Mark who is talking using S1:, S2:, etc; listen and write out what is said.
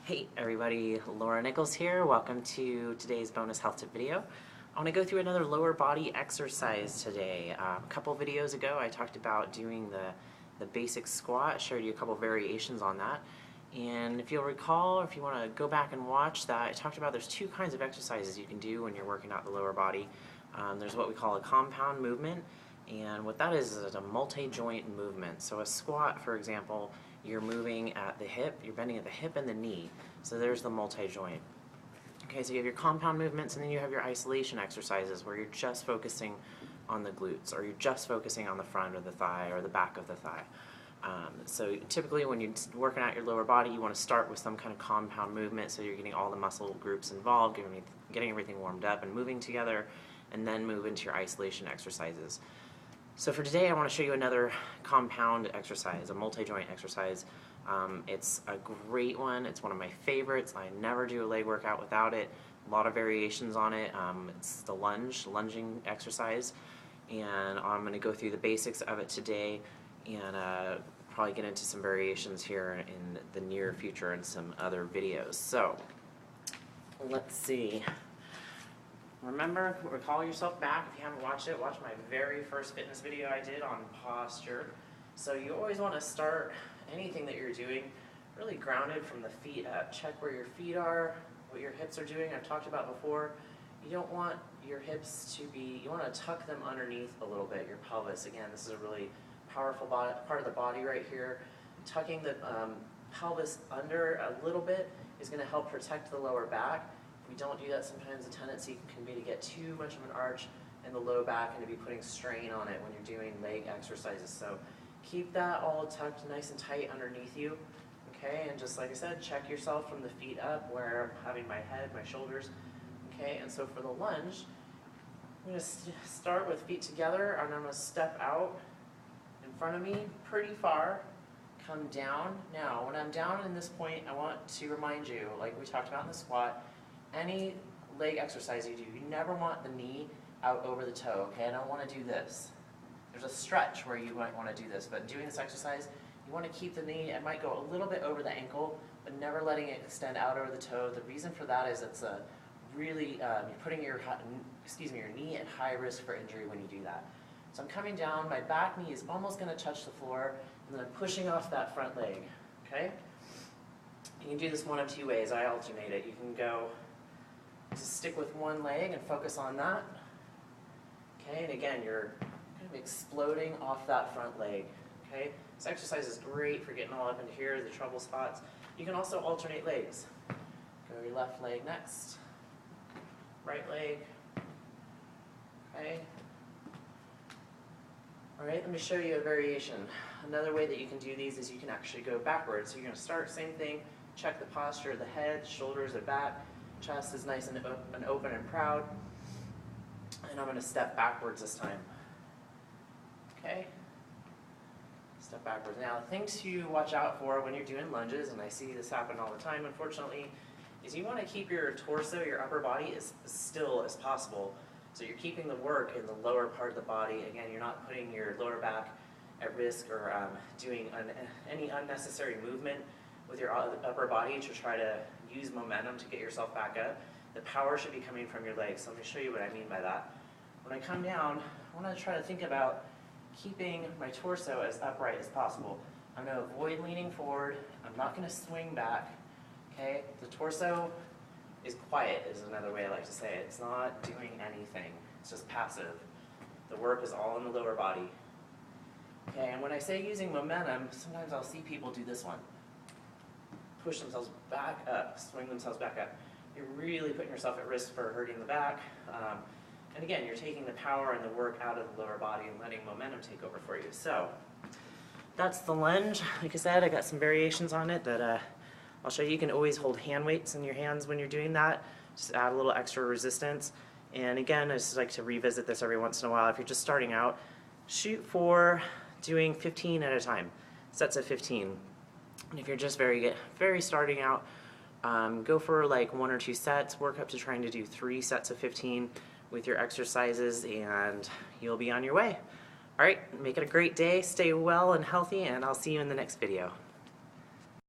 S1: Hey everybody, Laura Nichols here. Welcome to today's bonus health tip video. I want to go through another lower body exercise today. A couple videos ago I talked about doing the basic squat, showed you a couple variations on that. And if you'll recall, or if you want to go back and watch that, I talked about there's two kinds of exercises you can do when you're working out the lower body. There's what we call a compound movement, and what that is a multi-joint movement. So a squat, for example, you're moving at the hip, you're bending at the hip and the knee. So there's the multi-joint. Okay, so you have your compound movements, and then you have your isolation exercises where you're just focusing on the glutes, or you're just focusing on the front of the thigh or the back of the thigh. So typically when you're working out your lower body, you want to start with some kind of compound movement so you're getting all the muscle groups involved, getting everything warmed up and moving together, and then move into your isolation exercises. So for today I want to show you another compound exercise, a multi-joint exercise. It's a great one. It's one of my favorites. I never do a leg workout without it. A lot of variations on it. It's the lunging exercise, and I'm going to go through the basics of it today and probably get into some variations here in the near future in some other videos. So let's see. Recall yourself back. If you haven't watched it, watch my very first fitness video I did on posture. So you always want to start anything that you're doing really grounded from the feet up. Check where your feet are, what your hips are doing. I've talked about before, you don't want your hips to be, you want to tuck them underneath a little bit, your pelvis. Again, this is a really powerful part of the body right here. Tucking the pelvis under a little bit is going to help protect the lower back. If we don't do that, sometimes the tendency can be to get too much of an arch in the low back and to be putting strain on it when you're doing leg exercises. So keep that all tucked nice and tight underneath you. Okay, and just like I said, check yourself from the feet up where I'm having my head, my shoulders. Okay, and so for the lunge, I'm going to start with feet together, and I'm going to step out in front of me pretty far, come down. Now, when I'm down in this point, I want to remind you, like we talked about in the squat, any leg exercise you do, you never want the knee out over the toe, okay? I don't want to do this. There's a stretch where you might want to do this, but doing this exercise, you want to keep the knee, it might go a little bit over the ankle, but never letting it extend out over the toe. The reason for that is it's a really, you're putting your knee at high risk for injury when you do that. So I'm coming down, my back knee is almost going to touch the floor, and then I'm pushing off that front leg, okay? You can do this one of two ways. I alternate it. You can go to stick with one leg and focus on that. Okay, and again, you're kind of exploding off that front leg. Okay, this exercise is great for getting all up into here, the trouble spots. You can also alternate legs. Go your left leg next, right leg. Okay. All right, let me show you a variation. Another way that you can do these is you can actually go backwards. So you're going to start, same thing, check the posture of the head, shoulders are back. Chest is nice and open and proud. And I'm going to step backwards this time. Okay? Step backwards. Now, the thing to watch out for when you're doing lunges, and I see this happen all the time, unfortunately, is you want to keep your torso, your upper body, as still as possible. So you're keeping the work in the lower part of the body. Again, you're not putting your lower back at risk or doing any unnecessary movement with your upper body to try to use momentum to get yourself back up. The power should be coming from your legs. So let me show you what I mean by that. When I come down, I want to try to think about keeping my torso as upright as possible. I'm going to avoid leaning forward. I'm not going to swing back. Okay? The torso is quiet, is another way I like to say it. It's not doing anything. It's just passive. The work is all in the lower body. Okay, and when I say using momentum, sometimes I'll see people do this one. Push themselves back up, swing themselves back up. You're really putting yourself at risk for hurting the back. And again, you're taking the power and the work out of the lower body and letting momentum take over for you. So that's the lunge. Like I said, I got some variations on it that I'll show you. You can always hold hand weights in your hands when you're doing that. Just add a little extra resistance. And again, I just like to revisit this every once in a while. If you're just starting out, shoot for doing 15 at a time, sets of 15. And if you're just very starting out, go for like 1 or 2 sets, work up to trying to do 3 sets of 15 with your exercises, and you'll be on your way. All right, make it a great day, stay well and healthy, and I'll see you in the next video.